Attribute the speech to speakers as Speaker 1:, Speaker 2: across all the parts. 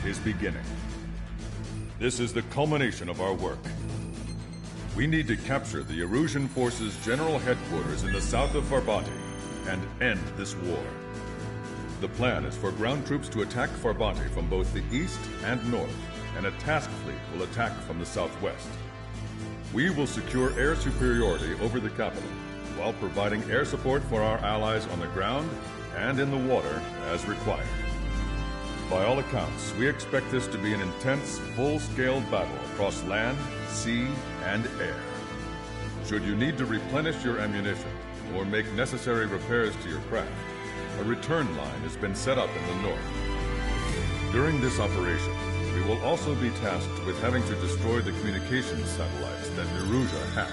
Speaker 1: is beginning. This is the culmination of our work. We need to capture the Erusian Forces' general headquarters in the south of Farbati and end this war. The plan is for ground troops to attack Farbati from both the east and north, and a task fleet will attack from the southwest. We will secure air superiority over the capital, while providing air support for our allies on the ground and in the water as required. By all accounts, we expect this to be an intense, full-scale battle across land, sea, and air. Should you need to replenish your ammunition or make necessary repairs to your craft, a return line has been set up in the north. During this operation, we will also be tasked with having to destroy the communications satellites that Erusia hacked.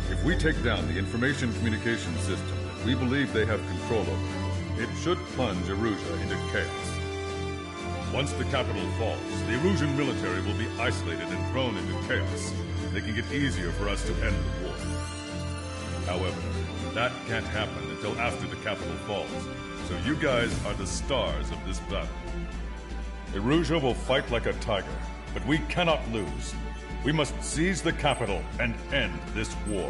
Speaker 1: If we take down the information communication system that we believe they have control over, it should plunge Erusia into chaos. Once the capital falls, the Erusian military will be isolated and thrown into chaos, making it easier for us to end the war. However, that can't happen until after the capital falls, so you guys are the stars of this battle. Erusia will fight like a tiger, but we cannot lose. We must seize the capital and end this war.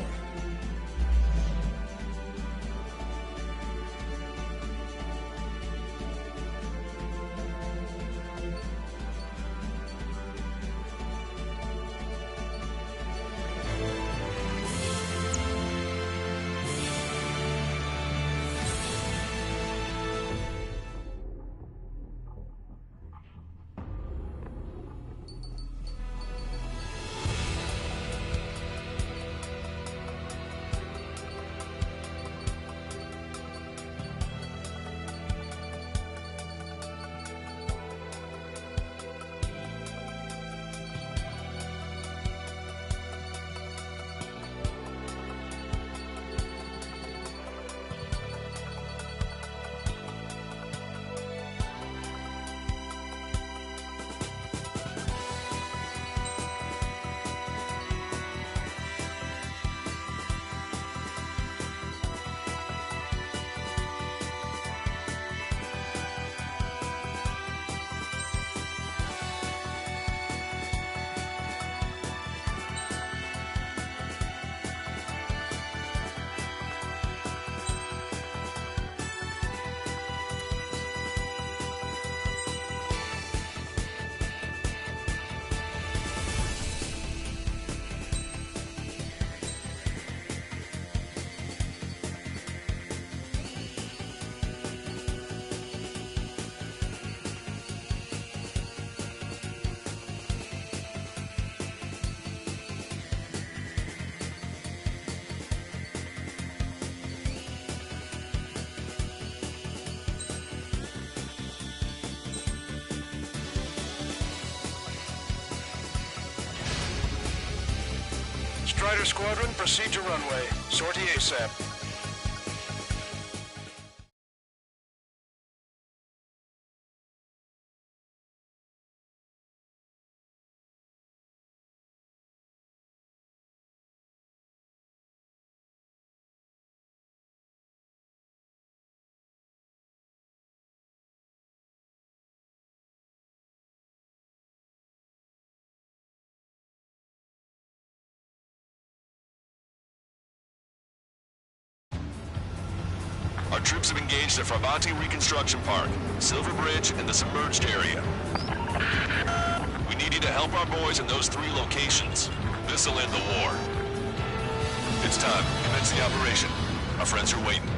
Speaker 2: Strider Squadron, proceed to runway. Sortie ASAP.
Speaker 3: Our troops have engaged the Farbati Reconstruction Park, Silver Bridge, and the submerged area. We need you to help our boys in those 3 locations. This'll end the war. It's time. Commence the operation. Our friends are waiting.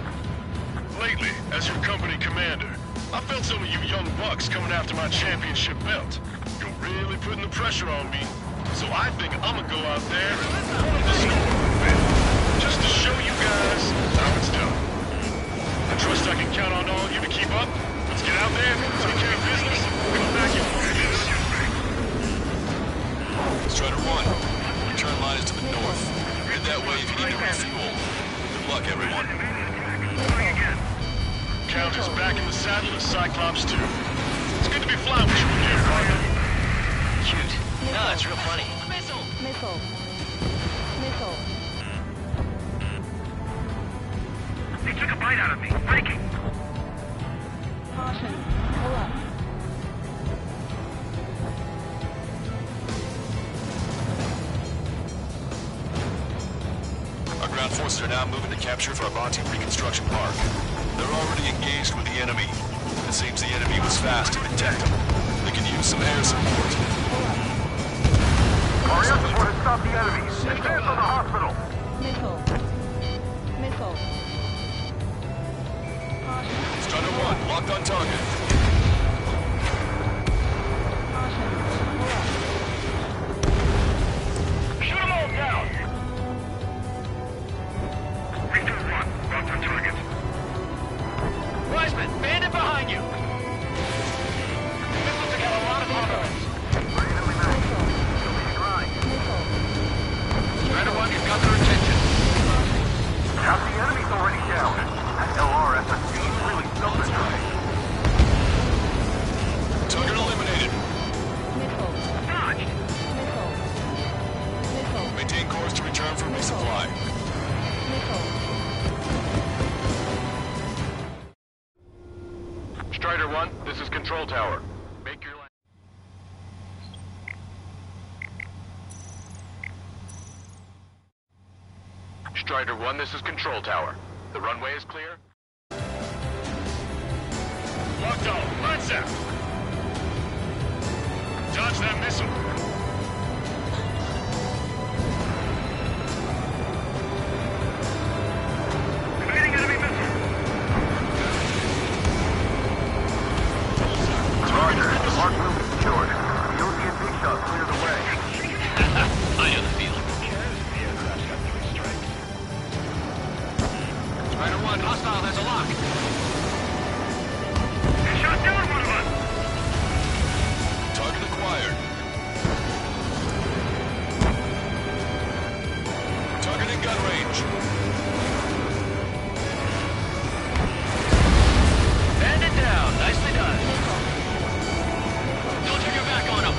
Speaker 2: Lately, as your company commander, I felt some of you young bucks coming after my championship belt. You're really putting the pressure on me. So I think I'm gonna go out there and run the storm a bit. Just to show you guys how it's done. I trust I can count on all of you to keep up. Let's get out there, take care of business, come back and finish.
Speaker 3: Strider 1, return line is to the north. Head that way if you need to refuel. Good luck, everyone.
Speaker 2: Count is back in the saddle as Cyclops 2. It's good to be flying with you again, partner.
Speaker 4: Cute. No, it's real funny.
Speaker 5: Missile! Missile.
Speaker 2: He took a bite out of me. Breaking.
Speaker 5: Caution. Pull up.
Speaker 3: forces are now moving to capture Farbanti Reconstruction Park. They're already engaged with the enemy. It seems the enemy was fast to detect them. They can use some air support.
Speaker 2: Our air support has stopped the enemy. Advance on the hospital.
Speaker 5: Missile. Missile. Caution.
Speaker 3: Strider 1, locked on target.
Speaker 5: Caution. Pull up.
Speaker 2: Shoot them all down. Victor 1, locked on target.
Speaker 4: Weisman, bandit behind you! Missiles have got a lot of armaments.
Speaker 5: Missile.
Speaker 2: Strider 1, you've got their attention. Half the enemy's already down. That LRSSB is really something.
Speaker 3: Target eliminated.
Speaker 5: Missile.
Speaker 2: Dodged.
Speaker 5: Missile. Missile.
Speaker 3: Maintain course to return for resupply.
Speaker 5: Missile.
Speaker 2: Strider 1, this is Control Tower. Make your line. Strider 1, this is Control Tower. The runway is clear. Locked on. Lights out. Dodge that missile. Evading enemy missile. Roger. Mark move is secured. The European big shot clear the way.
Speaker 4: I know the feeling.
Speaker 2: Strider 1, hostile has a lock. He shot down one of us.
Speaker 3: Target acquired. Target in gun range.
Speaker 4: Bandit down. Nicely done. Don't turn your back on him.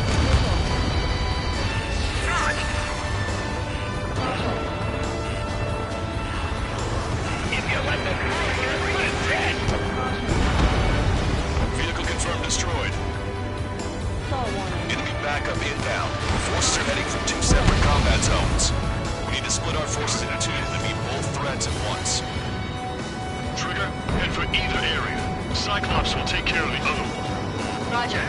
Speaker 4: If you let them through, you're dead.
Speaker 3: Vehicle confirmed destroyed.
Speaker 5: Saw warning.
Speaker 3: Enemy backup inbound. Forces are heading from 2 separate combat zones. We need to split our forces into 2 to meet both threats at once.
Speaker 2: Trigger, head for either area. Cyclops will take care of the other one.
Speaker 5: Roger.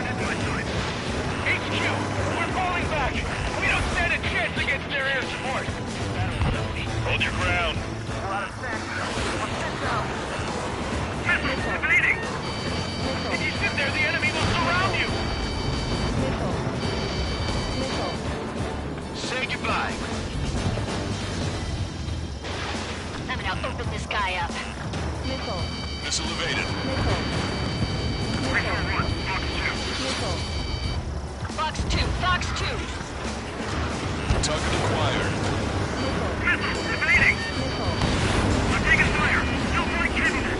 Speaker 2: HQ, we're falling back. We don't stand a chance against their air support. Hold your ground. Missile, evading.
Speaker 5: Missile.
Speaker 2: If you sit there, the enemy will surround you.
Speaker 5: Missile. Missile.
Speaker 2: Say goodbye.
Speaker 6: I'm gonna open this guy up.
Speaker 5: Missile.
Speaker 3: Missile evaded.
Speaker 5: Missile.
Speaker 2: Victor
Speaker 5: Missile.
Speaker 2: 1, Fox 2.
Speaker 5: Missile.
Speaker 6: Fox 2, Fox 2.
Speaker 3: Target acquired.
Speaker 5: Missile.
Speaker 2: Missile, evading.
Speaker 5: Missile.
Speaker 2: I'm taking fire. Still flight capable.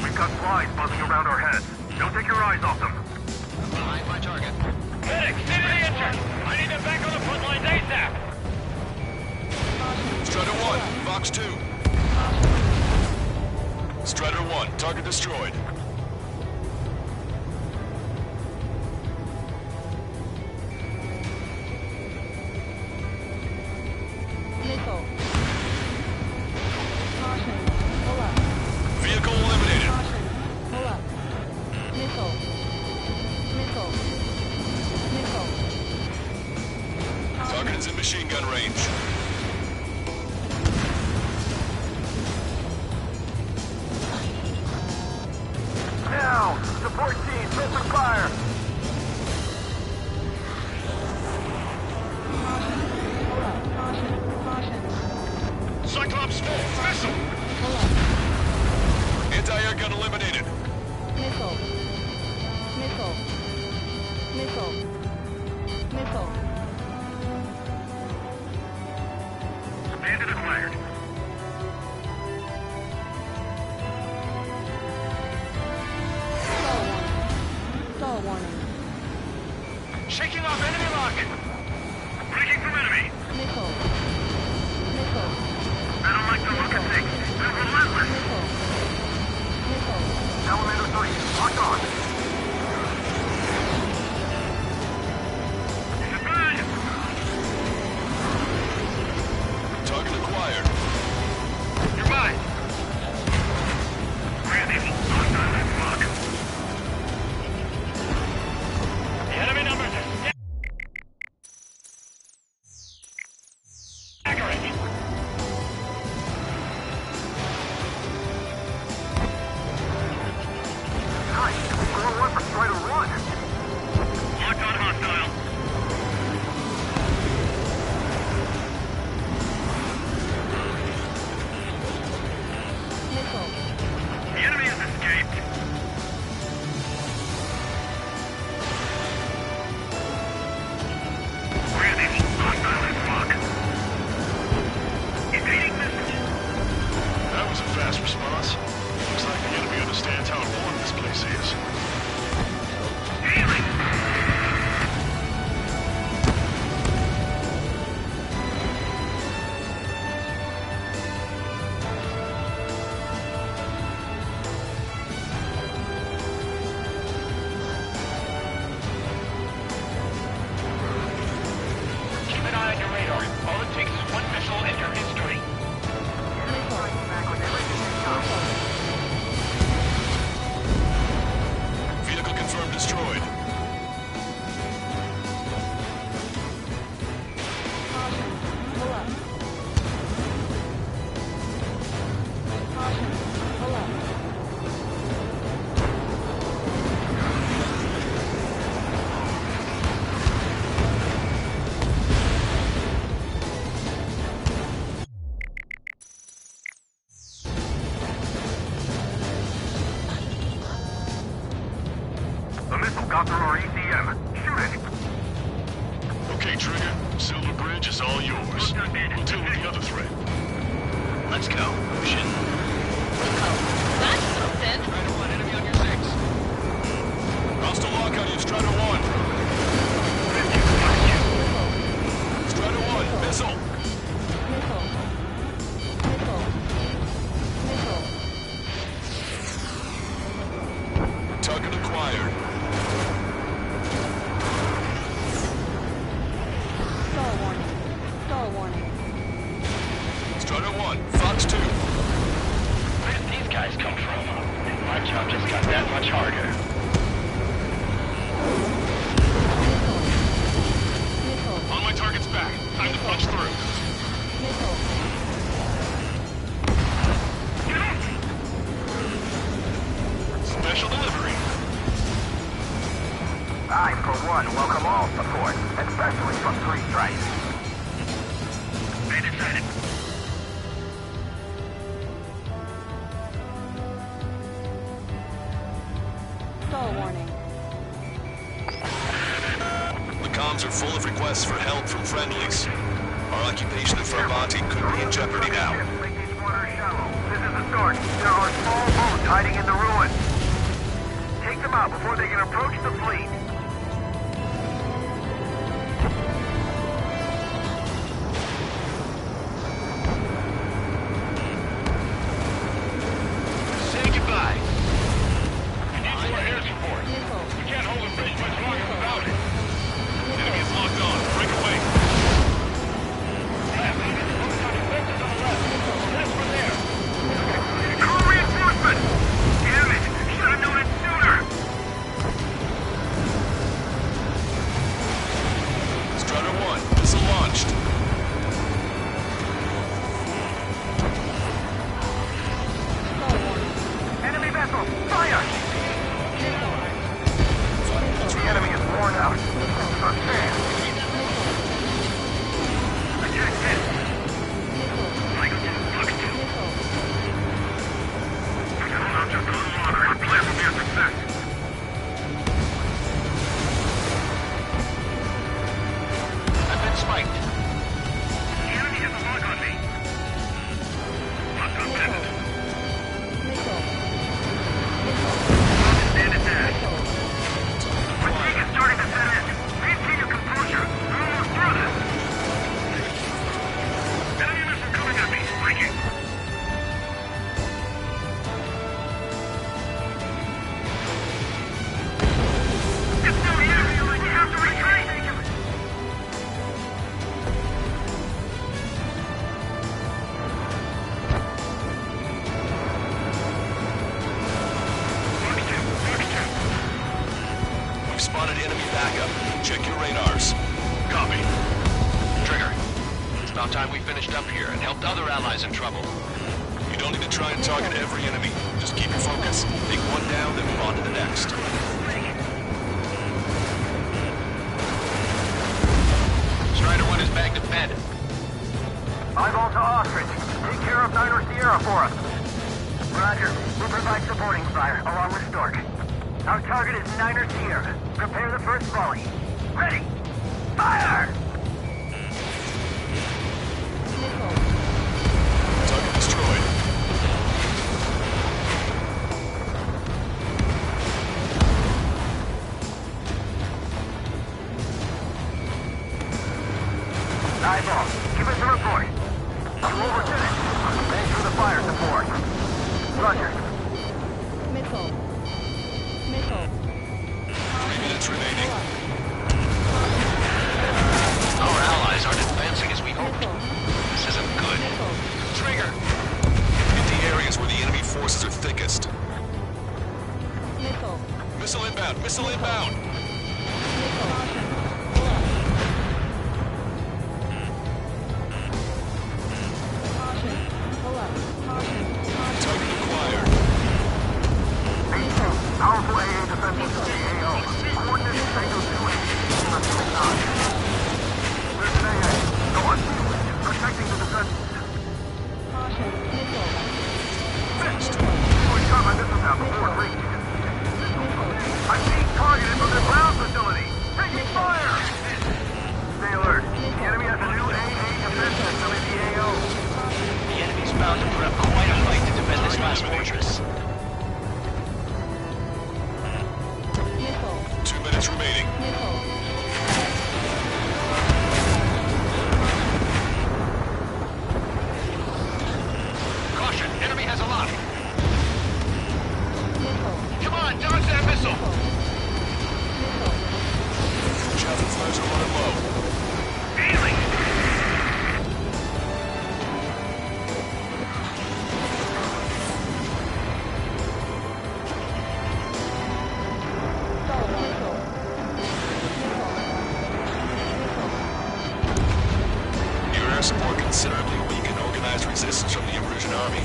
Speaker 2: We've got flies buzzing around our heads. Don't take your eyes off them.
Speaker 4: Behind my target.
Speaker 2: Medic, stay to the engine. I need them back on the front lines ASAP.
Speaker 3: Strider 1, Fox 2. Strider 1, target destroyed.
Speaker 5: Missile. Caution. Pull up.
Speaker 3: Vehicle eliminated.
Speaker 5: Caution. Pull up. Missile. Missile. Missile.
Speaker 3: Target is in machine gun range.
Speaker 2: Now, support team, open fire.
Speaker 5: Pull up. Caution. Caution.
Speaker 2: Cyclops 4, missile.
Speaker 5: Pull up.
Speaker 3: Anti-air gun eliminated.
Speaker 5: Missile. Missile. Missile. Missile.
Speaker 2: Bandit acquired.
Speaker 5: Stall warning.
Speaker 2: Shaking off enemy lock. Breaking from enemy.
Speaker 5: Missile. Missile.
Speaker 2: I don't like the look of things. They're relentless.
Speaker 5: Missile. Missile.
Speaker 2: Elevator 3, lock on.
Speaker 3: Target acquired.
Speaker 2: AGM. Shoot it. Okay, Trigger. Silver Bridge is all yours. We'll deal with the other threat.
Speaker 3: Let's go. Pushing.
Speaker 6: That's something.
Speaker 3: Strider 1, enemy on your 6. Hostile lock on you, Strider 1. Strider 1, missile.
Speaker 5: Missile. Missile. Missile.
Speaker 3: Target acquired.
Speaker 5: Stall warning. Stall warning.
Speaker 3: Strider 1, Fox 2.
Speaker 4: Where'd these guys come from? My job just got that much harder.
Speaker 5: Missile.
Speaker 2: On my target's back. Time to punch through.
Speaker 5: Missile.
Speaker 2: Special delivery.
Speaker 4: I, for one, welcome all support, especially from 3 Strikes.
Speaker 2: They decided.
Speaker 5: Stall warning.
Speaker 3: The comms are full of requests for help from friendlies. Our occupation of Farbanti could be in jeopardy now.
Speaker 4: Make these waters shallow. This is the start. There are small boats hiding in the ruins. Take them out before they can approach the fleet.
Speaker 2: Say goodbye. We need more air support.
Speaker 5: Missile.
Speaker 2: We can't hold the bridge much longer without it. Enemy is locked on. Break away. Crew reinforcement! Damn it! Should have known it sooner!
Speaker 3: Strider 1, missile launched.
Speaker 5: Stall warning.
Speaker 4: Enemy vessel, fire! The enemy is worn out. Unfair. Attack this.
Speaker 5: Missile. Missile.
Speaker 2: Hold on just a little longer. Our plan will be a success.
Speaker 3: I've been spiked.
Speaker 2: The enemy has a lock on me. Hostile bandit.
Speaker 5: Missile.
Speaker 2: Stand it there.
Speaker 3: Acquired.
Speaker 2: Fatigue is starting to set in. Maintain your composure. We're almost through this. Enemy missile coming at me. Breaking. It's no use. We have to retreat.
Speaker 3: We've spotted enemy backup. Check your radars.
Speaker 2: Copy.
Speaker 3: Trigger. It's about time we finished up here and helped other allies in trouble. You don't need to try and target every enemy. Just keep your focus. Take one down, then move on to the next. Strider 1 is bagged defended.
Speaker 4: Eyeball to Ostrich. Take care of Niner Sierra for us. Roger. We'll provide supporting fire, along with Stork. Our target is Niner Sierra. Prepare the first volley. Ready! Fire!
Speaker 5: Missile.
Speaker 3: Target destroyed.
Speaker 4: Eyeball, give us a report. You Lieutenant. Thanks for the fire support. Roger.
Speaker 5: Missile. Missile.
Speaker 3: 3 minutes remaining.
Speaker 4: Our allies aren't advancing as we hoped.
Speaker 5: Missile.
Speaker 4: This isn't good.
Speaker 5: Missile.
Speaker 3: Trigger! Hit the areas where the enemy forces are thickest.
Speaker 5: Missile.
Speaker 3: Missile inbound! Missile inbound!
Speaker 5: Caution. Pull up. Caution. Caution.
Speaker 3: Target acquired.
Speaker 4: Powerful AA defenses from the AO. Coordinated Tango 280. There's an AA. Go on field. Protecting the defenses.
Speaker 5: Caution. Missile.
Speaker 3: Fixed.
Speaker 4: We shot my missiles out before it reached.
Speaker 5: Missile.
Speaker 4: I'm being targeted from their ground facility.
Speaker 3: considerably weaken organized resistance from the Erusian army.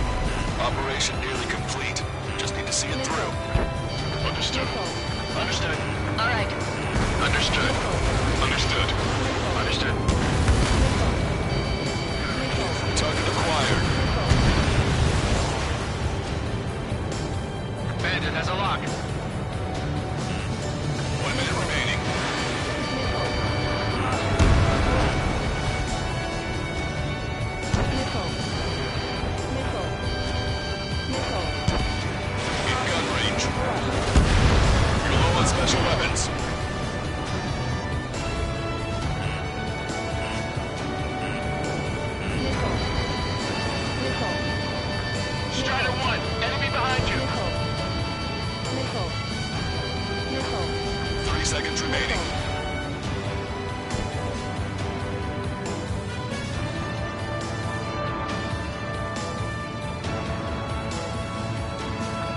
Speaker 3: Operation nearly complete. Just need to see it through.
Speaker 2: Understood.
Speaker 5: Missile.
Speaker 2: Understood.
Speaker 6: All right.
Speaker 2: Understood. Understood. Understood.
Speaker 5: Missile.
Speaker 3: Target acquired.
Speaker 2: Bandit has a lock.
Speaker 3: 1 minute remaining.
Speaker 5: Missile. Missile. Missile.
Speaker 3: In gun range. You're low on special weapons.
Speaker 5: Missile. Missile.
Speaker 2: Strider 1, enemy behind you.
Speaker 5: Missile. Missile.
Speaker 3: 3 seconds remaining.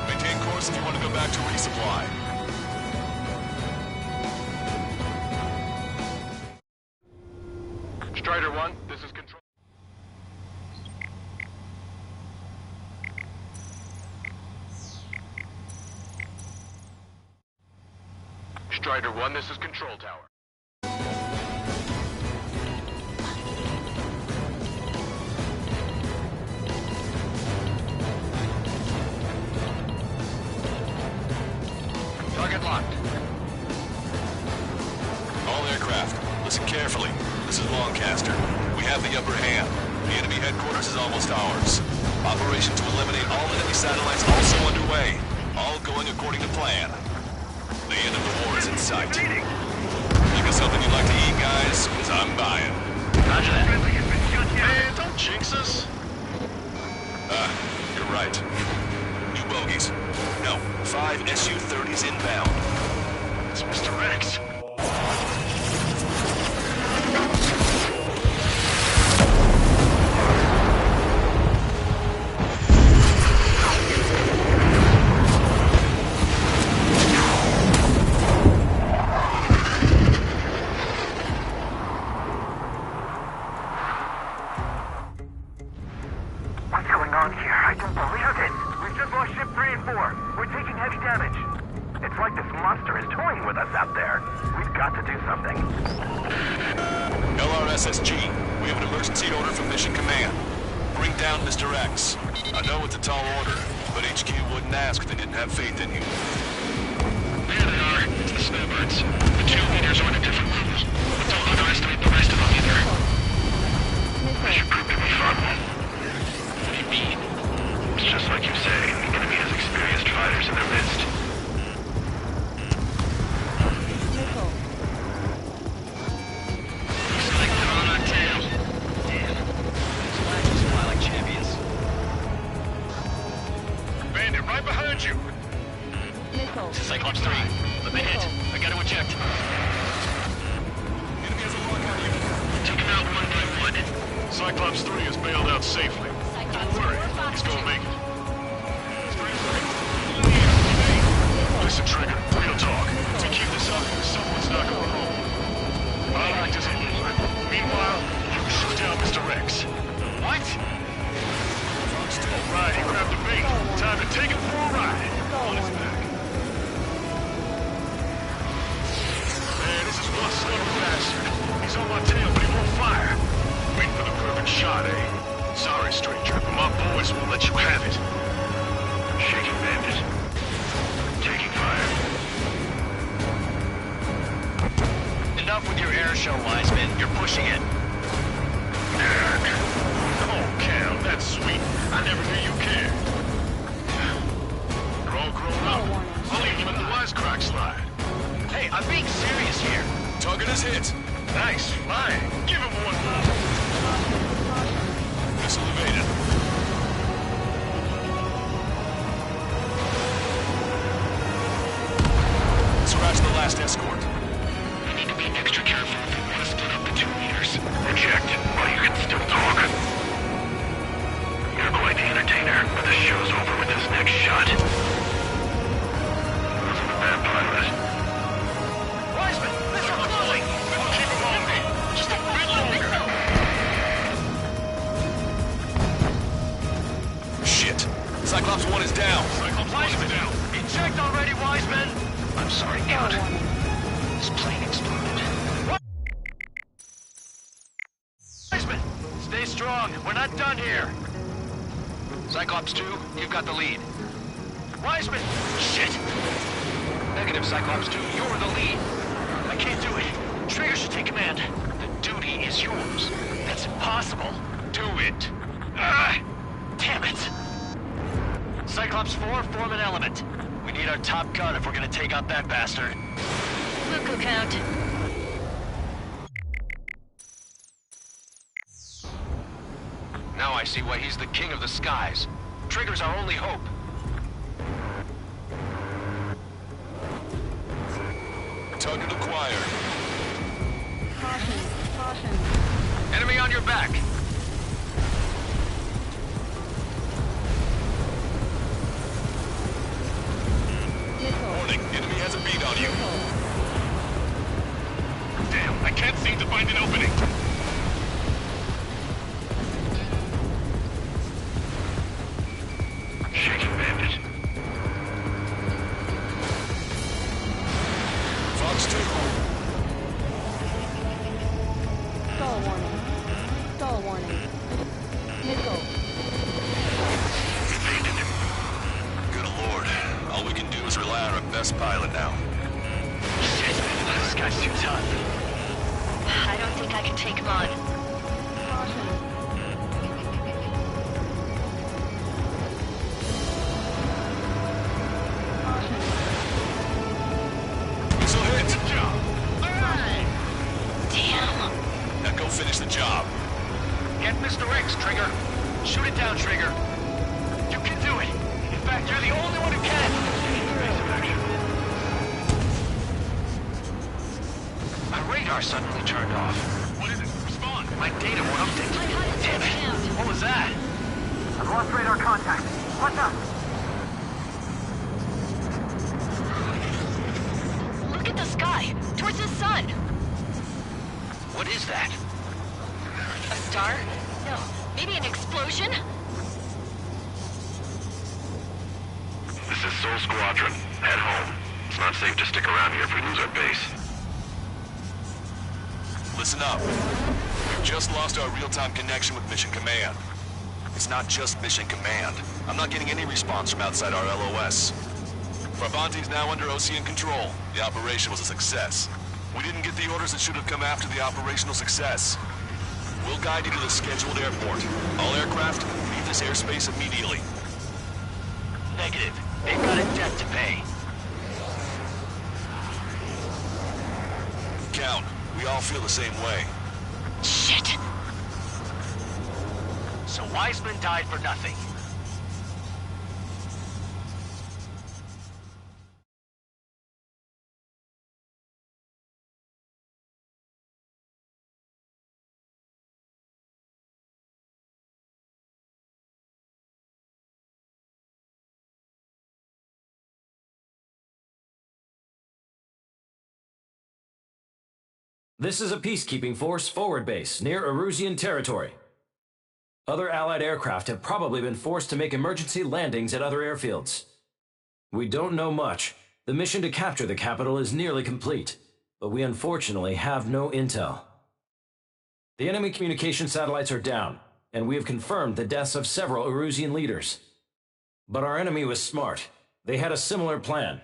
Speaker 3: Maintain course if you want to go back to resupply.
Speaker 2: Strider 1, this is control. Strider 1, this is control tower. Target locked.
Speaker 3: All aircraft, listen carefully. This is Lancaster. We have the upper hand. The enemy headquarters is almost ours. Operation to eliminate all enemy satellites also underway. All going according to plan. The end of the war is in sight. Think of something you'd like to eat, guys? Because I'm buying.
Speaker 2: Roger that. Man, don't jinx us.
Speaker 3: You're right. New bogies. No, 5 Su-30s inbound.
Speaker 2: It's Mr. Rex.
Speaker 4: What's going on here? I don't believe it. We've just lost ship 3 and 4. We're taking heavy damage. It's like this monster is toying with us out there. We've got to do something.
Speaker 3: LRSSG, we have an emergency order from Mission Command. Bring down Mr. X. I know it's a tall order, but HQ wouldn't ask if they didn't have faith in you.
Speaker 2: There they are. It's the snowbirds. The 2 leaders are on a different level. But don't underestimate the rest of them either. They should prove to be fun. What do you mean? It's just like you say. The enemy has experienced fighters in their midst.
Speaker 5: Missile.
Speaker 2: Looks like they're on our tail. Damn. These flags fly like champions. Bandit, right behind you.
Speaker 5: Missile.
Speaker 2: Cyclops 3. Let me hit. I gotta eject.
Speaker 3: Enemy has a lock on you.
Speaker 2: Took him out one by one. Cyclops 3 is bailed out safely. Don't worry, he's gonna make it. Listen, Trigger, real talk. To keep this up, someone's not going home. I'll act as a healer. Meanwhile, you shoot down Mr. X. What? Alright, he grabbed the bait. Time to take him for a ride. On his back. Man, this is one stubborn bastard. He's on my tail, but he won't fire. Waiting for the perfect shot, eh? Sorry, stranger, but my boys won't let you have it. Shaking Bandit. Taking fire. Enough with your air show, Wiseman. You're pushing it. Oh, Cam, that's sweet. I never knew you cared. You're all grown up. I'll leave you in the wisecrack slide. Hey, I'm being serious here.
Speaker 3: Target is hit.
Speaker 2: Nice, flying. Give him one more.
Speaker 3: Missile evaded. Scratch the last escort.
Speaker 2: We need to be extra careful if we want to split up the 2 leaders. Reject, while you can still talk. You're quite the entertainer, but the show's over with this next shot. Wasn't a bad pilot. Wiseman, missile closing! Keep him on me. Just a bit longer. strong. We're not done here.
Speaker 7: Cyclops 2, you've got the lead.
Speaker 2: Wiseman! Shit!
Speaker 7: Negative, Cyclops 2, you're the lead.
Speaker 2: I can't do it. Trigger should take command.
Speaker 7: The duty is yours.
Speaker 2: That's impossible.
Speaker 7: Do it.
Speaker 2: Ah! Damn it! Cyclops 4, form an element. We need our top gun if we're gonna take out that bastard.
Speaker 6: Look, Count.
Speaker 7: Now I see why he's the king of the skies. Trigger's our only hope.
Speaker 3: Target acquired.
Speaker 5: Caution. Caution.
Speaker 7: Enemy on your back.
Speaker 5: Missile.
Speaker 3: Warning, enemy has a beat on you.
Speaker 5: Missile.
Speaker 2: Damn, I can't seem to find an opening. Shaking bandit.
Speaker 3: Fox 2.
Speaker 5: Stall warning. Stall warning. Missile.
Speaker 3: Good lord. All we can do is rely on our best pilot now.
Speaker 2: Shit, this guy's too tough.
Speaker 6: I don't think I can take him on.
Speaker 5: Caution. Caution.
Speaker 3: Missile hit!
Speaker 2: Good job. All right.
Speaker 6: Damn.
Speaker 3: Now go finish the job.
Speaker 7: Get Mr. X, Trigger.
Speaker 2: Shoot it down, Trigger. You can do it. In fact, you're the only one who can.
Speaker 7: My radar suddenly turned off.
Speaker 2: What is it? Respond.
Speaker 7: My data won't update.
Speaker 2: Damn it. What was that?
Speaker 4: I've lost radar contact. What's up?
Speaker 6: Look at the sky. Towards the sun.
Speaker 7: What is that?
Speaker 6: A star? No. Maybe an explosion?
Speaker 2: This is Soul Squadron. Head home. It's not safe to stick around here if we lose our base.
Speaker 3: Listen up. We've just lost our real-time connection with Mission Command. It's not just Mission Command. I'm not getting any response from outside our LOS. Farbanti's now under Osean control. The operation was a success. We didn't get the orders that should have come after the operational success. We'll guide you to the scheduled airport. All aircraft, leave this airspace immediately.
Speaker 2: Negative. They've got a debt to pay.
Speaker 3: Count, we all feel the same way.
Speaker 6: Shit.
Speaker 2: So Wiseman died for nothing.
Speaker 8: This is a peacekeeping force forward base near Erusian territory. Other Allied aircraft have probably been forced to make emergency landings at other airfields. We don't know much. The mission to capture the capital is nearly complete, but we unfortunately have no intel. The enemy communication satellites are down, and we have confirmed the deaths of several Erusian leaders. But our enemy was smart. They had a similar plan.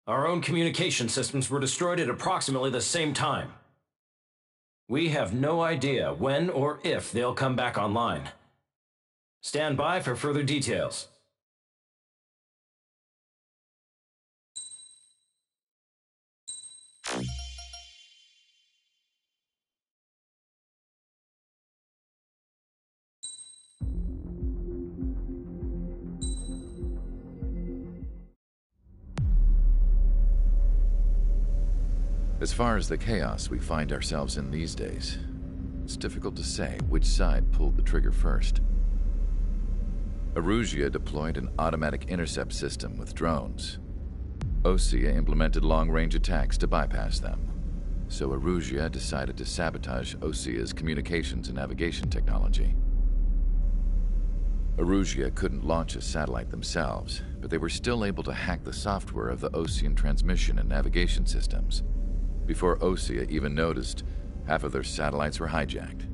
Speaker 8: Our own communication systems were destroyed at approximately the same time. We have no idea when or if they'll come back online. Stand by for further details.
Speaker 9: As far as the chaos we find ourselves in these days, it's difficult to say which side pulled the trigger first. Erusia deployed an automatic intercept system with drones. Osea implemented long-range attacks to bypass them. So Erusia decided to sabotage Osea's communications and navigation technology. Erusia couldn't launch a satellite themselves, but they were still able to hack the software of the Osean transmission and navigation systems. Before Osea even noticed, half of their satellites were hijacked.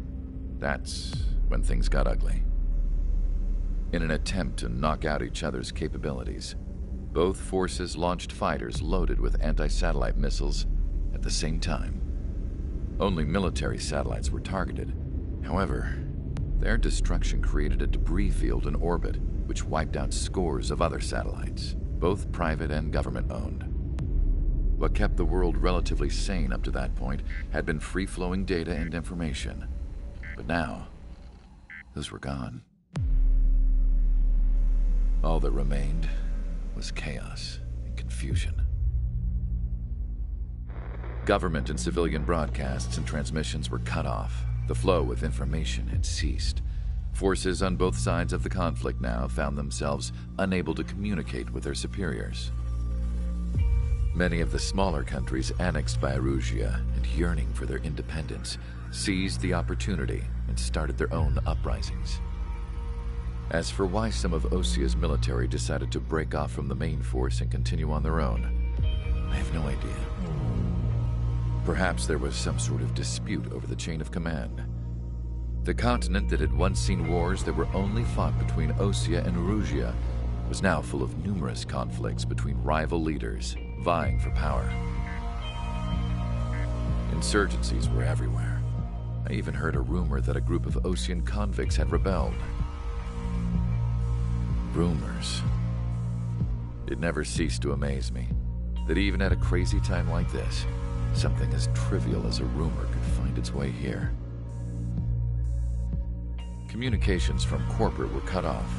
Speaker 9: That's when things got ugly. In an attempt to knock out each other's capabilities, both forces launched fighters loaded with anti-satellite missiles at the same time. Only military satellites were targeted. However, their destruction created a debris field in orbit, which wiped out scores of other satellites, both private and government-owned. What kept the world relatively sane up to that point had been free-flowing data and information. But now, those were gone. All that remained was chaos and confusion. Government and civilian broadcasts and transmissions were cut off. The flow of information had ceased. Forces on both sides of the conflict now found themselves unable to communicate with their superiors. Many of the smaller countries annexed by Erusia and yearning for their independence seized the opportunity and started their own uprisings. As for why some of Osia's military decided to break off from the main force and continue on their own, I have no idea. Perhaps there was some sort of dispute over the chain of command. The continent that had once seen wars that were only fought between Osia and Erusia was now full of numerous conflicts between rival leaders vying for power. Insurgencies were everywhere. I even heard a rumor that a group of Osian convicts had rebelled. Rumors. It never ceased to amaze me that even at a crazy time like this, something as trivial as a rumor could find its way here. Communications from corporate were cut off.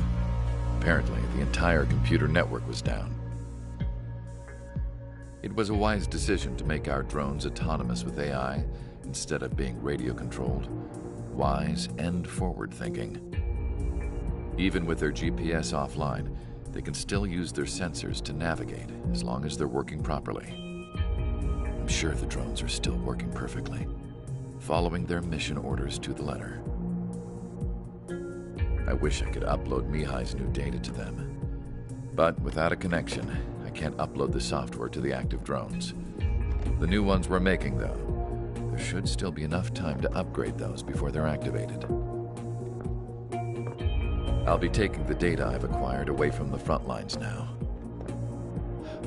Speaker 9: Apparently, the entire computer network was down. It was a wise decision to make our drones autonomous with AI instead of being radio-controlled. Wise and forward-thinking. Even with their GPS offline, they can still use their sensors to navigate as long as they're working properly. I'm sure the drones are still working perfectly, following their mission orders to the letter. I wish I could upload Mihai's new data to them. But without a connection, I can't upload the software to the active drones. The new ones we're making, though, there should still be enough time to upgrade those before they're activated. I'll be taking the data I've acquired away from the front lines now.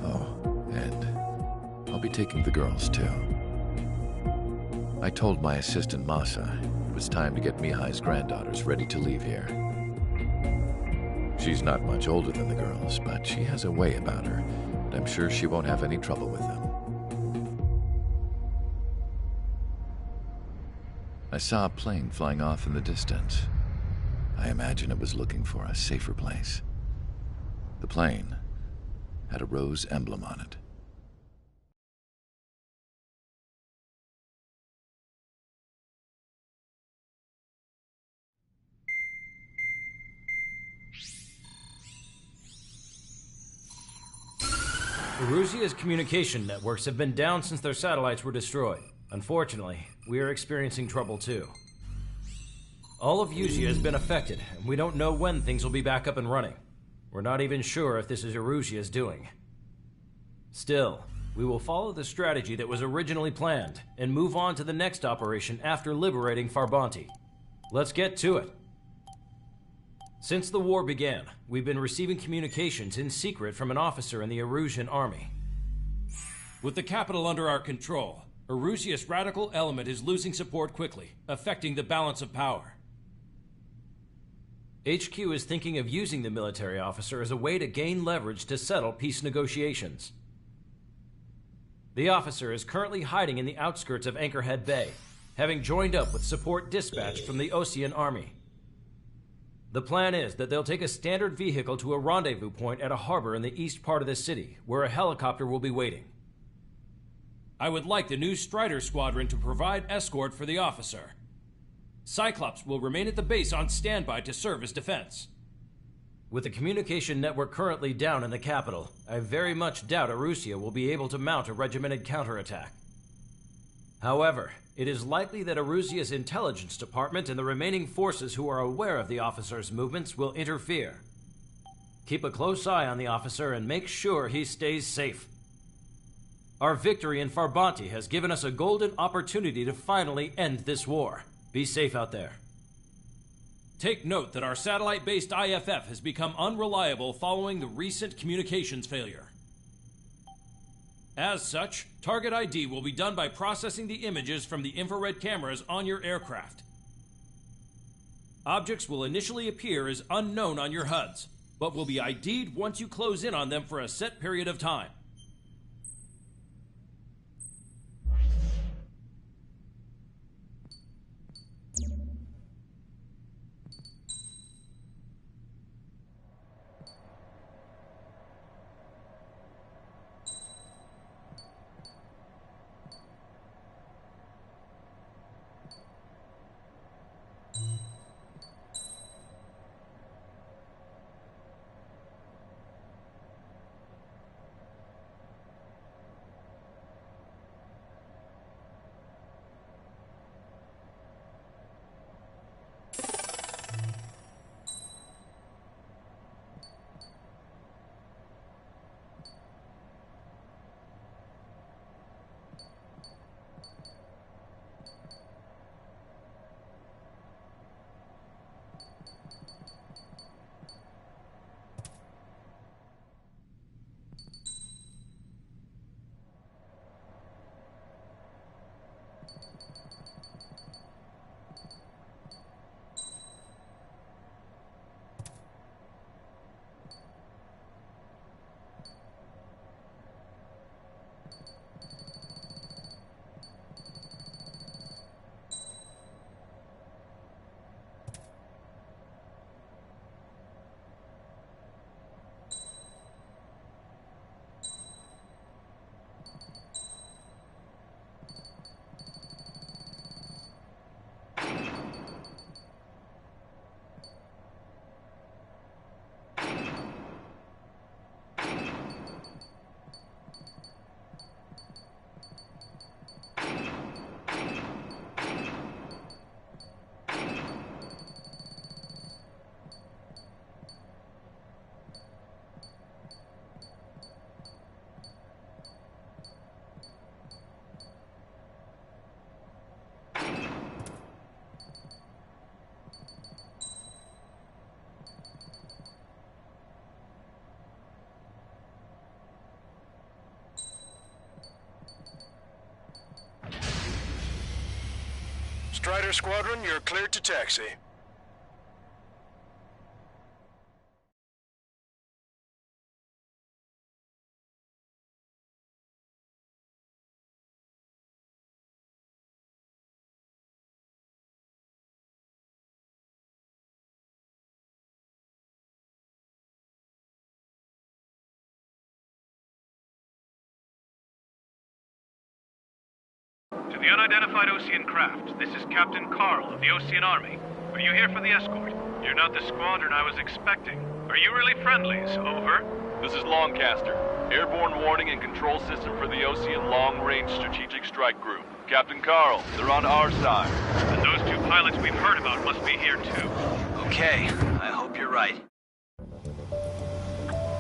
Speaker 9: Oh, and I'll be taking the girls, too. I told my assistant Masa it was time to get Mihai's granddaughters ready to leave here. She's not much older than the girls, but she has a way about her, and I'm sure she won't have any trouble with them. I saw a plane flying off in the distance. I imagine it was looking for a safer place. The plane had a rose emblem on it.
Speaker 8: Erusia's communication networks have been down since their satellites were destroyed. Unfortunately, we are experiencing trouble too. All of Usia has been affected, and we don't know when things will be back up and running. We're not even sure if this is Erusia's doing. Still, we will follow the strategy that was originally planned, and move on to the next operation after liberating Farbanti. Let's get to it. Since the war began, we've been receiving communications in secret from an officer in the Erusian army.
Speaker 10: With the capital under our control, Erusia's radical element is losing support quickly, affecting the balance of power.
Speaker 8: HQ is thinking of using the military officer as a way to gain leverage to settle peace negotiations. The officer is currently hiding in the outskirts of Anchorhead Bay, having joined up with support dispatched from the Osian army. The plan is that they'll take a standard vehicle to a rendezvous point at a harbor in the east part of the city, where a helicopter will be waiting.
Speaker 10: I would like the new Strider Squadron to provide escort for the officer. Cyclops will remain at the base on standby to serve as defense.
Speaker 8: With the communication network currently down in the capital, I very much doubt Erusia will be able to mount a regimented counterattack. However, it is likely that Erusia's intelligence department and the remaining forces who are aware of the officer's movements will interfere. Keep a close eye on the officer and make sure he stays safe. Our victory in Farbanti has given us a golden opportunity to finally end this war. Be safe out there.
Speaker 10: Take note that our satellite-based IFF has become unreliable following the recent communications failure. As such, target ID will be done by processing the images from the infrared cameras on your aircraft. Objects will initially appear as unknown on your HUDs, but will be ID'd once you close in on them for a set period of time.
Speaker 2: Strider Squadron, you're cleared to taxi.
Speaker 11: To the unidentified Osean craft, this is Captain Carl of the Osean Army. Are you here for the escort? You're not the squadron I was expecting. Are you really friendlies? Over.
Speaker 3: This is Longcaster. Airborne warning and control system for the Osean Long-Range Strategic Strike Group. Captain Carl, they're on our side.
Speaker 11: And those two pilots we've heard about must be here too.
Speaker 7: Okay, I hope you're right.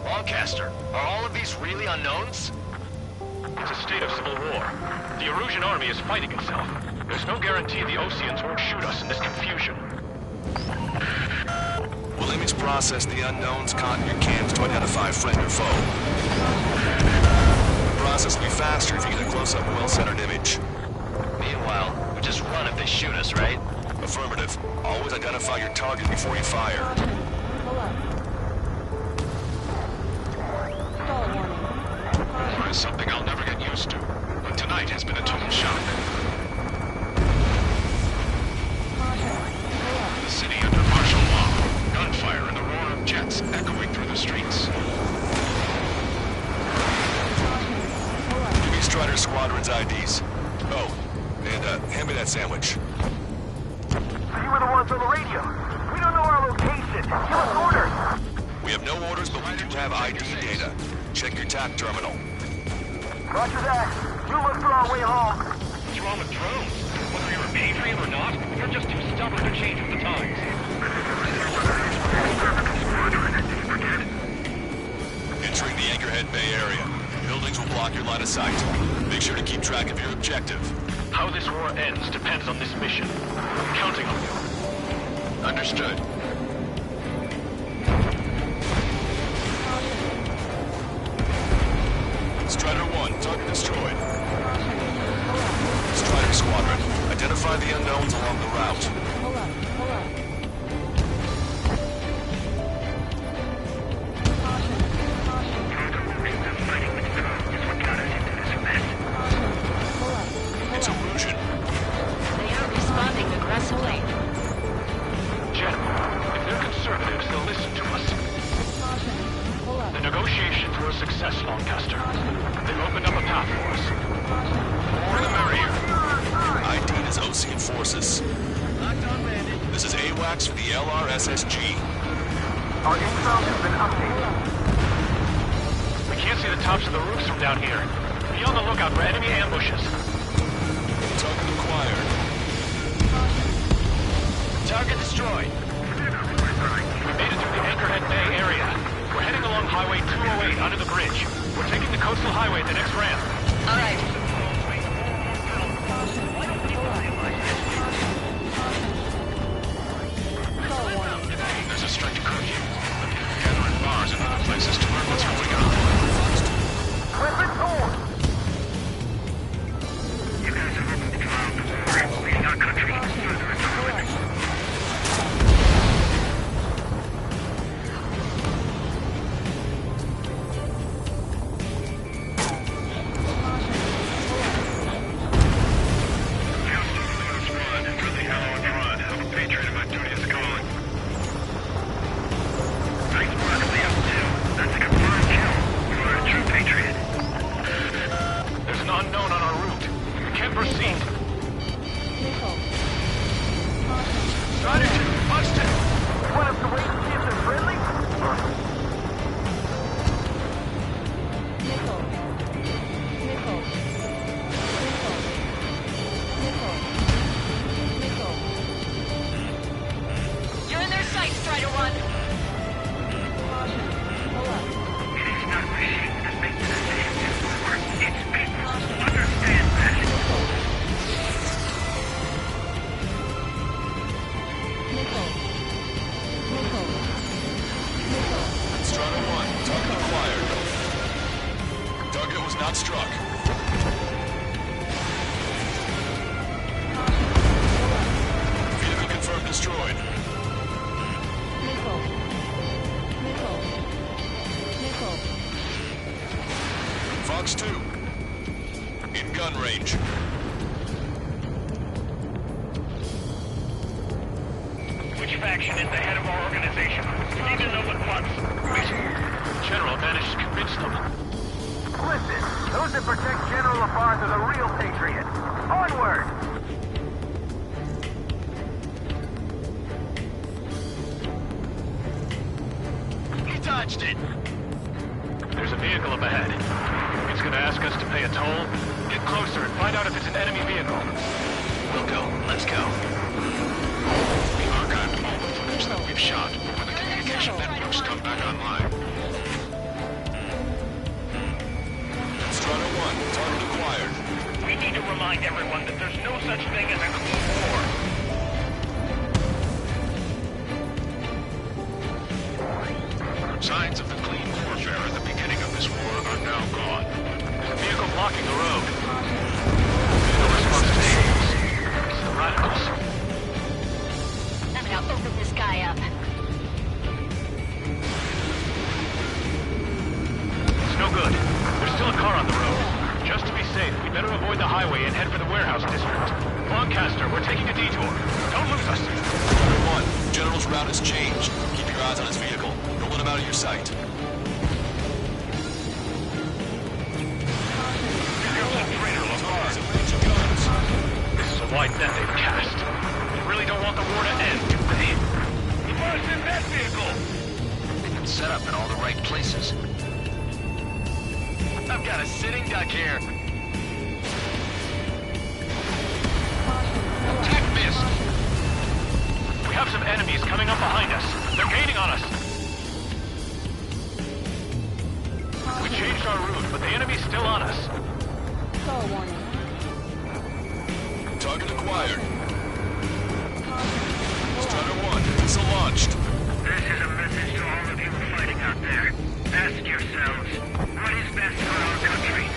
Speaker 7: Longcaster, are all of these really unknowns?
Speaker 11: It's a state of civil war. The Erusian army is fighting itself. There's no guarantee the Oseans won't shoot us in this confusion.
Speaker 3: We'll image process the unknowns caught in your cams to identify friend or foe. The process will be faster if you get a close-up, well-centered image.
Speaker 7: Meanwhile, we just run if they shoot us, right?
Speaker 3: Affirmative. Always identify your target before you fire.
Speaker 5: Pull up. Stall warning.
Speaker 11: It's something I'll never get used to. But tonight has been a total shock. The city under martial law. Gunfire and the roar of jets echoing through the streets.
Speaker 3: Give me Strider Squadron's IDs. Oh, and hand me that sandwich.
Speaker 4: You were the ones on the radio. We don't know our location. Give us orders.
Speaker 3: We have no orders, but we do have ID data. Check your TAC terminal.
Speaker 4: Roger that. We'll look for our way home.
Speaker 11: What's wrong with drones? Whether you're a patriot or not, you're just too stubborn to change with the times.
Speaker 3: Entering the Anchorhead Bay area. Buildings will block your line of sight. Make sure to keep track of your objective.
Speaker 11: How this war ends depends on this mission. I'm counting on you.
Speaker 3: Understood. destroyed. Strider Squadron, identify the unknowns along the route.
Speaker 5: Pull up.
Speaker 3: It's Erusian.
Speaker 6: They are responding aggressively.
Speaker 7: General, if they're conservatives, they'll listen to us.
Speaker 5: Pull up.
Speaker 7: The negotiations were a success, Lancaster. They've opened up a path for us. The more the merrier.
Speaker 3: ID is Osean forces. This is AWACS for the LRSSG.
Speaker 4: Our intel has been updated.
Speaker 7: We can't see the tops of the roofs from down here. Be on the lookout for enemy ambushes.
Speaker 3: Target acquired.
Speaker 7: Target destroyed. We made it through the Anchorhead Bay area. We're heading along Highway 208 under the bridge. We're taking the coastal highway at the next ramp.
Speaker 6: All right.
Speaker 7: There's a strict curfew. Gather in bars and other places to learn what's going on.
Speaker 4: Weapons on! You guys have opened the trial before, leading our country further into ruin.
Speaker 7: There's an unknown on our route. We can't proceed. Strider 2, Fox 2.
Speaker 4: You want us to wait and see if they're friendly?
Speaker 6: You're in their sight, Strider 1.
Speaker 4: It is not machines that make the decisions work. It's people who understand that.
Speaker 3: Strider 1, target acquired. Target was not struck. Vehicle confirmed destroyed. Fox 2. In gun range.
Speaker 11: Which faction is the head of our organization? We need to know what wants.
Speaker 7: General managed to convince them.
Speaker 4: Listen, those that protect General LaFarge are the real patriots. Onward!
Speaker 7: He dodged it. There's a vehicle up ahead. It's gonna ask us to pay a toll. Get closer and find out if it's an enemy vehicle. We'll go. Let's go. We archived all the footage that we've shot when the communication networks come back online.
Speaker 3: Strider 1, target acquired.
Speaker 11: We need to remind everyone that there's no such thing as a clean war.
Speaker 7: Signs of the clean warfare at the beginning of this war are now gone. There's a vehicle blocking the road. No response to shields. It's the radicals.
Speaker 6: I'm gonna open this guy up.
Speaker 7: It's no good. There's still a car on the road. Just to be safe, we better avoid the highway and head for the warehouse district. Lancaster, we're taking a detour. Don't lose us.
Speaker 3: Strider 1, General's route has changed. Keep your eyes on his vehicle. Don't let him out of your sight.
Speaker 7: This is a wide net they've cast. They really don't want the war to end, do they?
Speaker 11: What's in that vehicle?
Speaker 7: They've been set up in all the right places. I've got a sitting duck here. Tech missed. We have some enemies coming up behind us. They're gaining on us. We changed our route, but the enemy's still on us.
Speaker 5: Stall warning.
Speaker 3: Target acquired. Strider 1, missile launched.
Speaker 4: This is a message to all of you fighting out there. Ask yourselves, what is best for our country?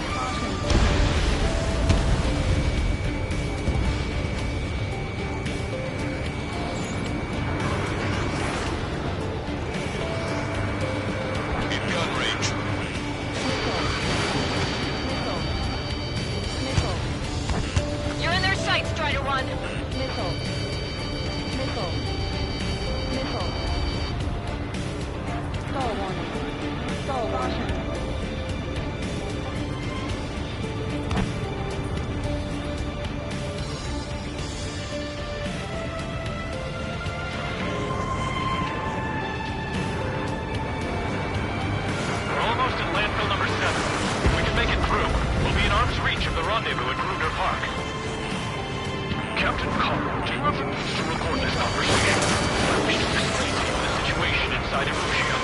Speaker 7: Captain Carl, do you have the means to record this conversation? I wish to explain to you the situation inside Erusia.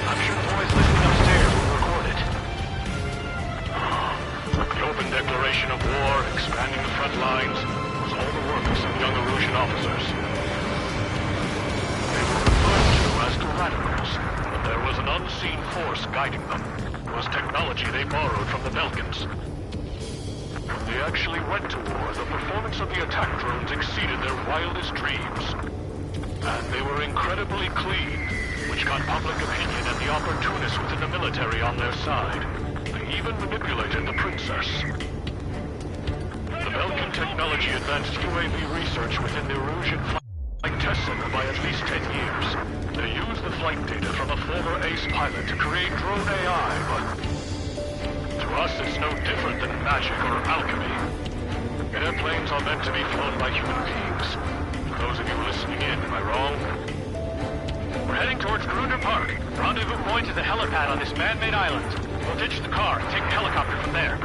Speaker 7: I'm sure the boys listening upstairs will record it. The open declaration of war, expanding the front lines, was all the work of some young Erusian officers. They were referred to as Tyrannicals, but there was an unseen force guiding them. It was technology they borrowed from the Belkans. When they actually went to war, the performance of the attack drones exceeded their wildest dreams. And they were incredibly clean, which got public opinion and the opportunists within the military on their side. They even manipulated the princess. The Belkan technology advanced UAV research within the Erusian Flight Test Center by at least 10 years. They used the flight data from a former ace pilot to create drone AI, but to us it's no different than magic or alchemy. Airplanes are meant to be flown by human beings. For those of you listening in, am I wrong? We're heading towards Grunder Park. Rendezvous point is a helipad on this man-made island. We'll ditch the car and take a helicopter from there.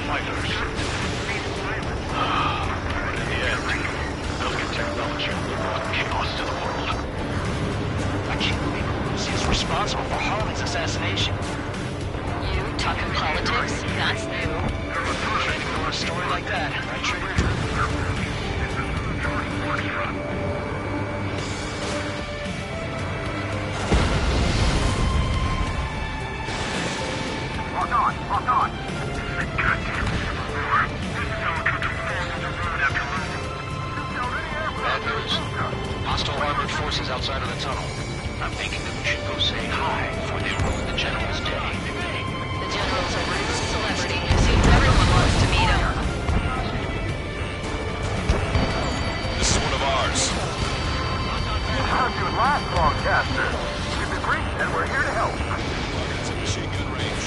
Speaker 7: fighters. But in the end, Belgian technology will bring chaos to the world.
Speaker 4: I can't believe Uzi is responsible for Harley's assassination.
Speaker 6: You talking politics? That's new.
Speaker 4: Trying to ignore a story like that, right, Trigger? Lock on! Lock on!
Speaker 7: Bad news. Hostile armored forces outside of the tunnel. I'm thinking that we should go say hi before they ruin the General's day.
Speaker 6: The General's a rude celebrity. Seems everyone wants to meet him.
Speaker 3: This is one of ours.
Speaker 4: How'd you last, Longcaster? You've agreed, and we're here to help.
Speaker 3: Target's in machine gun range.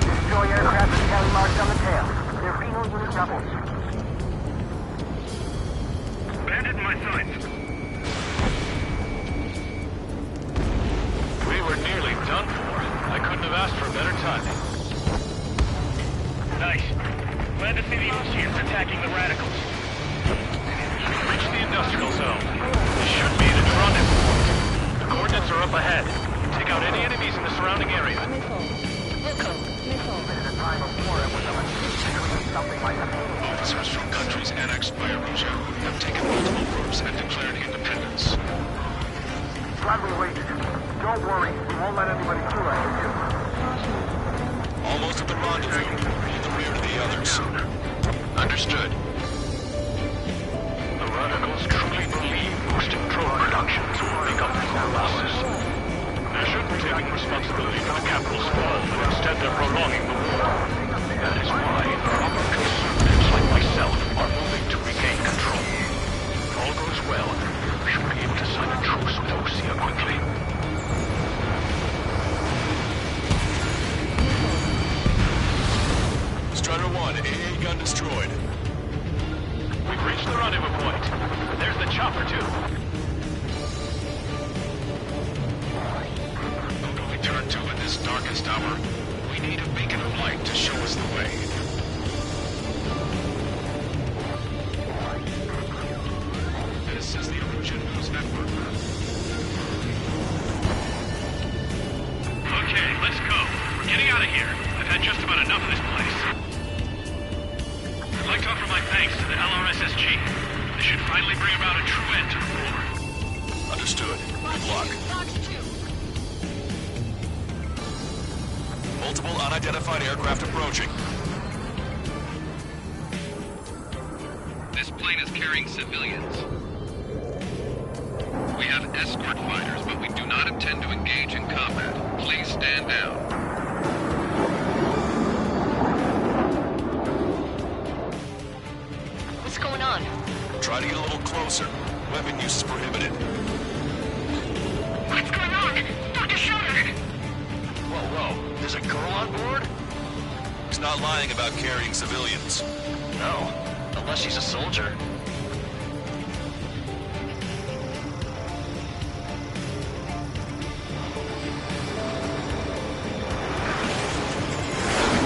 Speaker 4: Destroy aircraft with county marks on the tail. They're Reno unit rebels.
Speaker 2: Bandit in my sights.
Speaker 7: We were nearly done for. I couldn't have asked for better timing.
Speaker 2: Nice. Glad to see the Oceans attacking the radicals.
Speaker 7: We've reached the industrial zone. This should be the rendezvous point. The coordinates are up ahead. Take out any enemies in the surrounding area.
Speaker 2: Officers from countries annexed by Erosia have taken multiple groups and declared independence.
Speaker 4: Glad we waited. Don't worry, we won't let anybody through after you.
Speaker 3: Almost at the rendezvous. In the rear to the others.
Speaker 2: Understood.
Speaker 7: The radicals truly believe boosting drone productions will make up for their losses. They shouldn't be taking responsibility for the capital's fall, but instead they're prolonging the war. That is why proper conservatives like myself are moving to regain control. If all goes well, we should be able to sign a truce with Osea quickly.
Speaker 3: Strider 1, AA gun destroyed.
Speaker 7: We've reached the rendezvous point. There's the chopper, too.
Speaker 2: Who do we turn to in this darkest hour? We need a beacon of light to show us the way. This is the Erosion News Network.
Speaker 11: Okay, let's go. We're getting out of here. I've had just about enough of this place. I'd like to offer my thanks to the LRSSG. They should finally bring about a true end to the war.
Speaker 3: Understood. Good luck. Multiple unidentified aircraft approaching.
Speaker 12: This plane is carrying civilians. We have escort fighters, but we do not intend to engage in combat. Please stand down.
Speaker 6: What's going on?
Speaker 3: Try to get a little closer. Weapon use is prohibited.
Speaker 6: What's going on? Dr. Schroeder!
Speaker 7: Whoa. There's a girl on board?
Speaker 3: He's not lying about carrying civilians.
Speaker 7: No. Unless she's a soldier.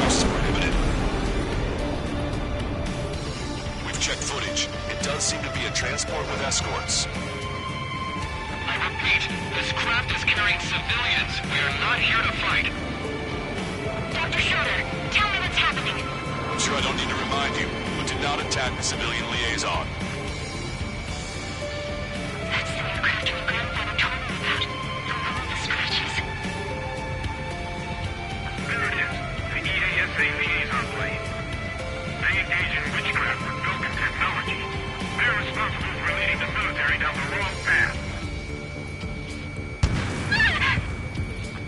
Speaker 3: Use is prohibited. We've checked footage. It does seem to be a transport with escorts.
Speaker 12: I repeat, this craft is carrying civilians. We are not here to fight.
Speaker 6: Dr. Schroeder, tell me what's happening.
Speaker 3: I'm sure I don't need to remind you, but do not attack the civilian liaison.
Speaker 6: That's the aircraft your grandfather told me about. The one with the scratches.
Speaker 2: There it is. The EASA liaison plane. They engage in witchcraft with Belgian technology. They're responsible for leading the military down the wrong path.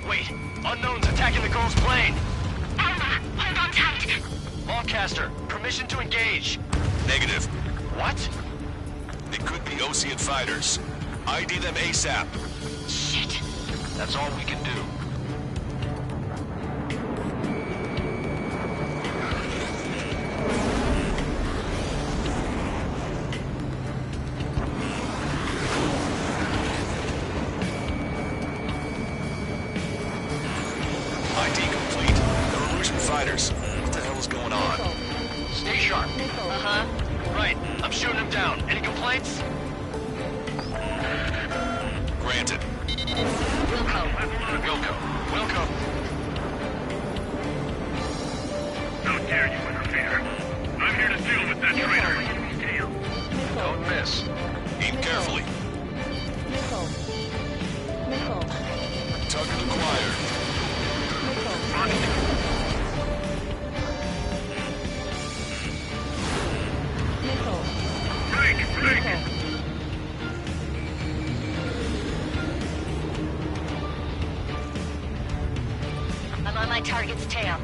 Speaker 7: Wait! Unknown's attacking the girl's plane!
Speaker 6: Alma, hold on tight.
Speaker 7: Longcaster, permission to engage.
Speaker 3: Negative.
Speaker 7: What?
Speaker 3: They could be Osean fighters. ID them ASAP.
Speaker 6: Shit.
Speaker 7: That's all we can do.
Speaker 3: ID complete. They're Erosion fighters. What the hell is going on?
Speaker 7: Stay sharp.
Speaker 5: Missile.
Speaker 7: Uh-huh. Right. I'm shooting him down. Any complaints?
Speaker 3: Granted.
Speaker 6: Wilco.
Speaker 7: Wilco.
Speaker 2: How dare you interfere? I'm here to deal with that traitor.
Speaker 7: Don't miss.
Speaker 3: Aim carefully.
Speaker 5: Missile. Missile.
Speaker 3: Target acquired.
Speaker 5: Missile.
Speaker 2: Break!
Speaker 6: I'm on my target's tail.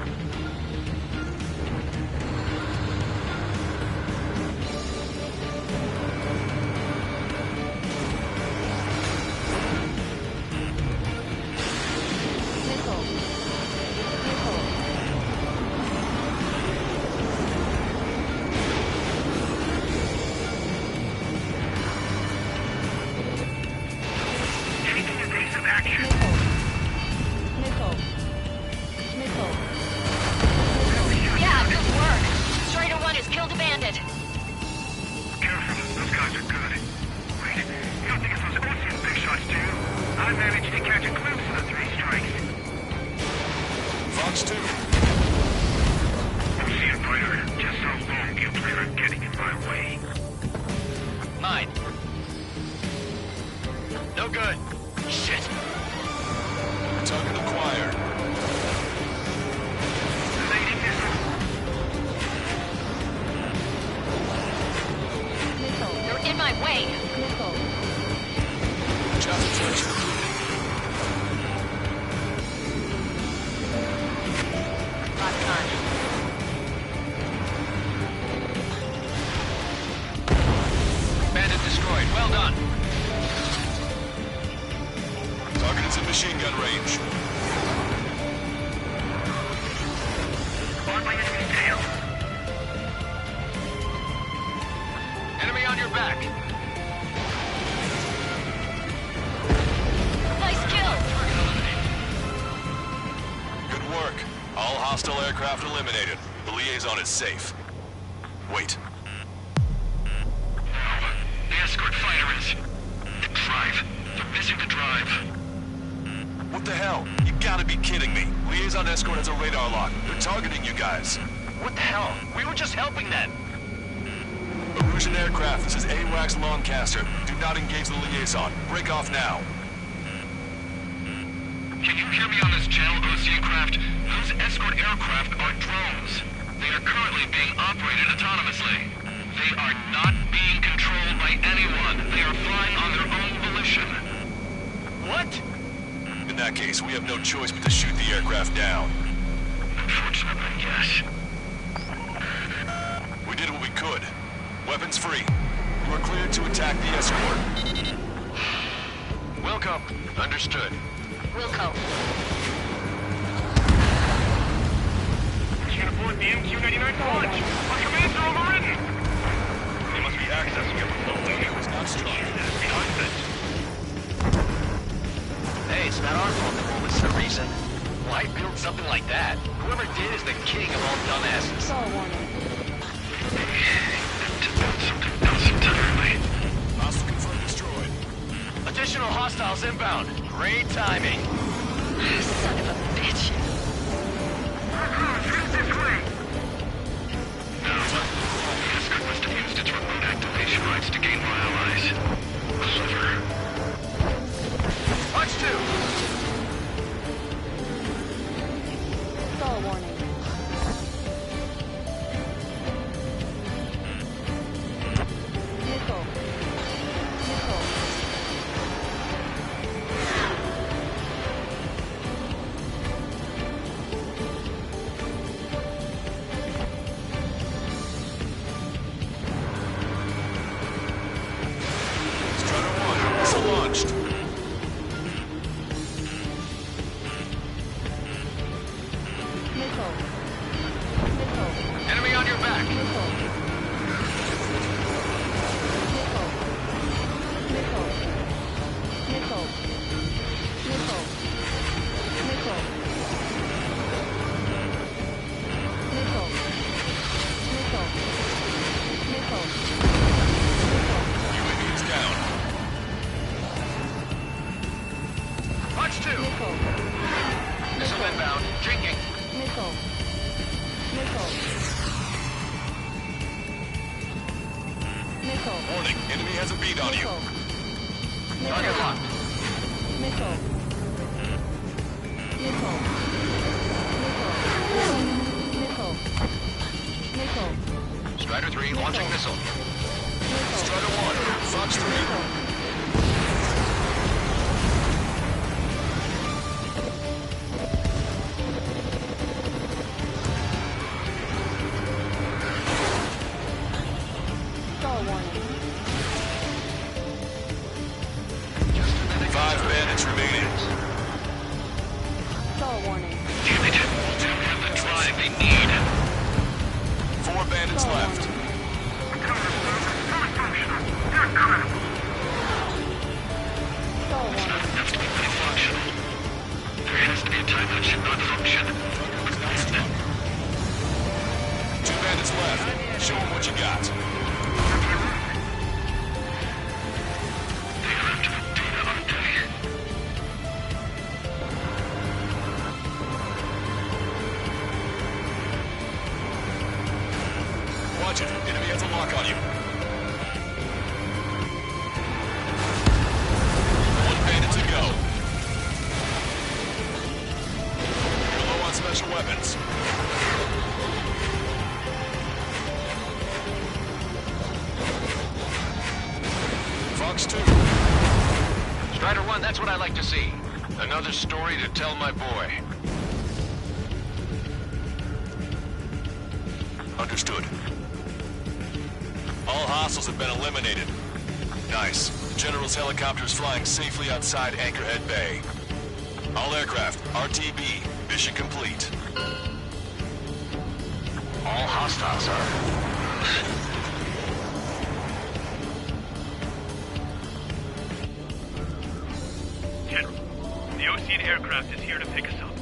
Speaker 5: Missile. Missile.
Speaker 2: Taking evasive action.
Speaker 5: Missile. Missile.
Speaker 6: Yeah, good work. Strider 1 has killed a bandit.
Speaker 2: Careful, those guys are good. Wait, you don't think it's those Ocean big shots, do you? I managed to catch a glimpse of the three strikes.
Speaker 3: Fox 2.
Speaker 2: Ocean fighter, just how long do you plan on getting in my way?
Speaker 7: 9. No good. Shit.
Speaker 3: Target acquired.
Speaker 2: Lady missile.
Speaker 5: Missile.
Speaker 6: You're in my way.
Speaker 5: Missile.
Speaker 3: Challenge search
Speaker 6: Lock on.
Speaker 7: Bandit destroyed. Well done.
Speaker 3: Target is in machine gun range.
Speaker 2: On my enemy's tail.
Speaker 7: Enemy on your back.
Speaker 6: Nice kill.
Speaker 3: Good work. All hostile aircraft eliminated. The liaison is safe. Wait.
Speaker 2: The escort fighter is... The drive. They're missing the drive.
Speaker 3: What the hell? You gotta be kidding me. Liaison escort has a radar lock. They're targeting you guys.
Speaker 7: What the hell? We were just helping them.
Speaker 3: Erusian aircraft, this is AWACS Longcaster. Do not engage the liaison. Break off now.
Speaker 2: Can you hear me on this channel, Ocean Craft? Those escort aircraft are drones. They are currently being operated autonomously. They are not being controlled by anyone. They are flying on their own volition.
Speaker 7: What?
Speaker 3: In that case, we have no choice but to shoot the aircraft down.
Speaker 2: Unfortunately, yes.
Speaker 3: We did what we could. Weapons free. You are cleared to attack the escort.
Speaker 7: Wilco. Understood.
Speaker 6: Wilco.
Speaker 2: We can't avoid the MQ-99 launch. Our commands are overridden. They must be accessing it with low lead.
Speaker 3: It's not strong.
Speaker 2: Behind it.
Speaker 7: Hey, it's not our fault that all this is the reason. Why build something like that? Whoever did is the king of all dumbasses.
Speaker 5: Stall warning.
Speaker 2: Something else entirely.
Speaker 3: Hostile confirmed destroyed.
Speaker 7: Additional hostiles inbound. Great timing.
Speaker 6: Son of a bitch.
Speaker 2: This way. No. The escort must have used its remote activation rights to gain more allies. Clever.
Speaker 7: Punch 2.
Speaker 5: Stall warning. Missile. Missile. Missile.
Speaker 3: Warning, enemy has a bead on you.
Speaker 5: Missile.
Speaker 7: Target
Speaker 5: Missile.
Speaker 7: locked.
Speaker 5: Missile. Missile. Missile. Missile.
Speaker 7: Strider 3 launching missile.
Speaker 5: Missile.
Speaker 3: Strider 1, Fox 3.
Speaker 5: Stall warning.
Speaker 3: 5 bandits remaining.
Speaker 5: Stall warning.
Speaker 12: Damn it. Don't have the drive they need.
Speaker 3: 4 bandits
Speaker 5: Stall
Speaker 3: left.
Speaker 5: warning. Stall warning.
Speaker 12: Has to be fully functional. There has to be a time that should not function.
Speaker 3: 2 bandits left. Show them what you got.
Speaker 12: They left with data, aren't they?
Speaker 3: Watch it. Enemy has a lock on you. 1 bandit to go. You're low on special weapons. Fox 2.
Speaker 7: Strider 1, that's what I like to see. Another story to tell my boy.
Speaker 3: Understood. All hostiles have been eliminated. Nice. General's helicopter is flying safely outside Anchorhead Bay. All aircraft, RTB, mission complete.
Speaker 7: All hostiles are.
Speaker 11: General, the Osean aircraft is here to pick us up.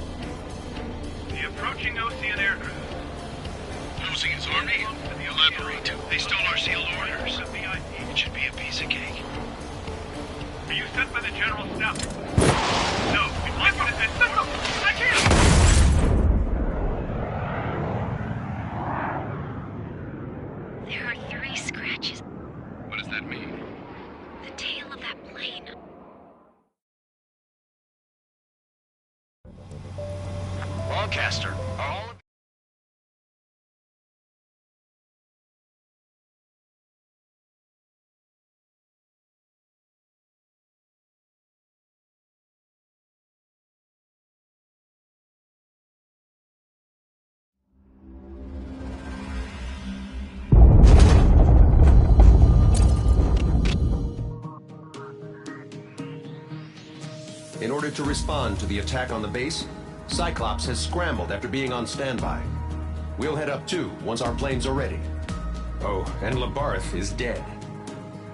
Speaker 11: The approaching Osean aircraft.
Speaker 12: Osean's army? Elaborate. They stole our sealed orders. It should be a piece of cake.
Speaker 11: Are you sent by the General Staff? No, it's listed as this. I can't!
Speaker 6: There are 3 scratches.
Speaker 12: What does that mean?
Speaker 6: The tail of that plane.
Speaker 7: Lancaster, are all of
Speaker 13: In order to respond to the attack on the base, Cyclops has scrambled after being on standby. We'll head up too, once our planes are ready. Oh, and Labarth is dead.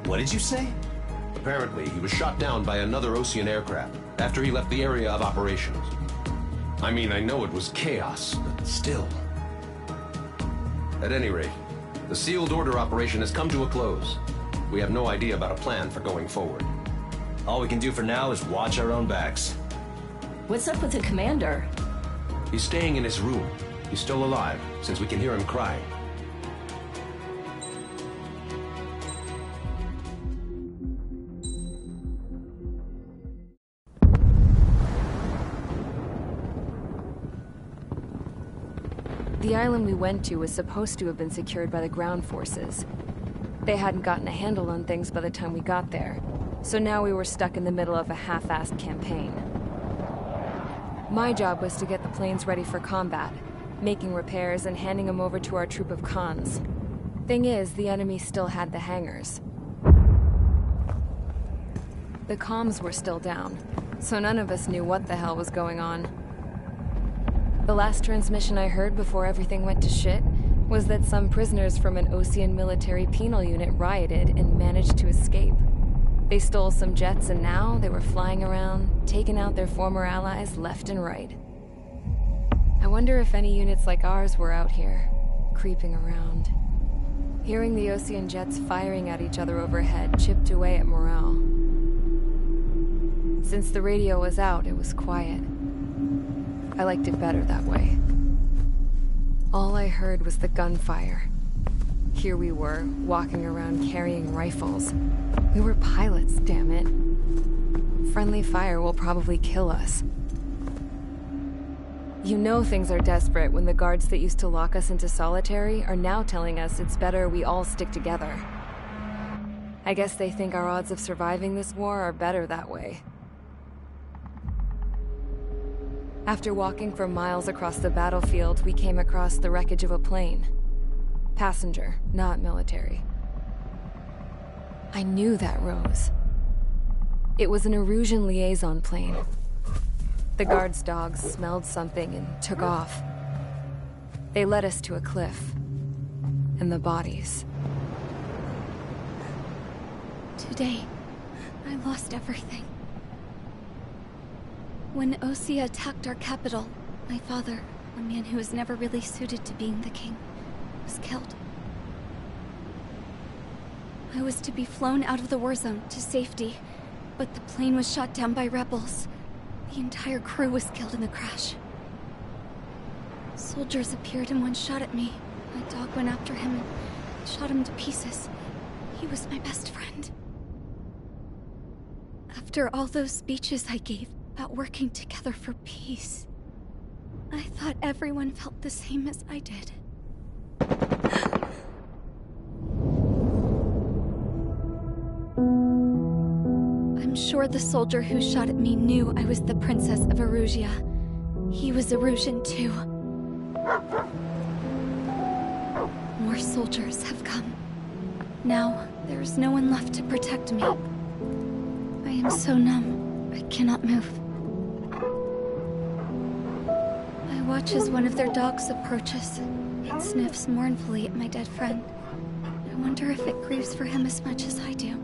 Speaker 14: What did you say?
Speaker 13: Apparently, he was shot down by another Osean aircraft after he left the area of operations. I mean, I know it was chaos, but still. At any rate, the sealed order operation has come to a close. We have no idea about a plan for going forward.
Speaker 14: All we can do for now is watch our own backs.
Speaker 15: What's up with the commander?
Speaker 13: He's staying in his room. He's still alive, since we can hear him crying.
Speaker 16: The island we went to was supposed to have been secured by the ground forces. They hadn't gotten a handle on things by the time we got there, so now we were stuck in the middle of a half-assed campaign. My job was to get the planes ready for combat, making repairs and handing them over to our troop of cons. Thing is, the enemy still had the hangars. The comms were still down, so none of us knew what the hell was going on. The last transmission I heard before everything went to shit was that some prisoners from an Osean military penal unit rioted and managed to escape. They stole some jets and now they were flying around, taking out their former allies left and right. I wonder if any units like ours were out here, creeping around. Hearing the Osean jets firing at each other overhead chipped away at morale. Since the radio was out, it was quiet. I liked it better that way. All I heard was the gunfire. Here we were, walking around carrying rifles. We were pilots, damn it. Friendly fire will probably kill us. You know things are desperate when the guards that used to lock us into solitary are now telling us it's better we all stick together. I guess they think our odds of surviving this war are better that way. After walking for miles across the battlefield, we came across the wreckage of a plane. Passenger, not military. I knew that rose. It was an Erusian liaison plane. The guards' dogs smelled something and took off. They led us to a cliff. And the bodies.
Speaker 17: Today, I lost everything. When Osea attacked our capital, my father, a man who was never really suited to being the king, was killed. I was to be flown out of the war zone to safety, but the plane was shot down by rebels. The entire crew was killed in the crash. Soldiers appeared and one shot at me. My dog went after him and shot him to pieces. He was my best friend. After all those speeches I gave about working together for peace, I thought everyone felt the same as I did. I'm sure the soldier who shot at me knew I was the Princess of Erusia. He was Erusian too. More soldiers have come. Now, there's no one left to protect me. I am so numb, I cannot move. I watch as one of their dogs approaches. It sniffs mournfully at my dead friend. I wonder if it grieves for him as much as I do.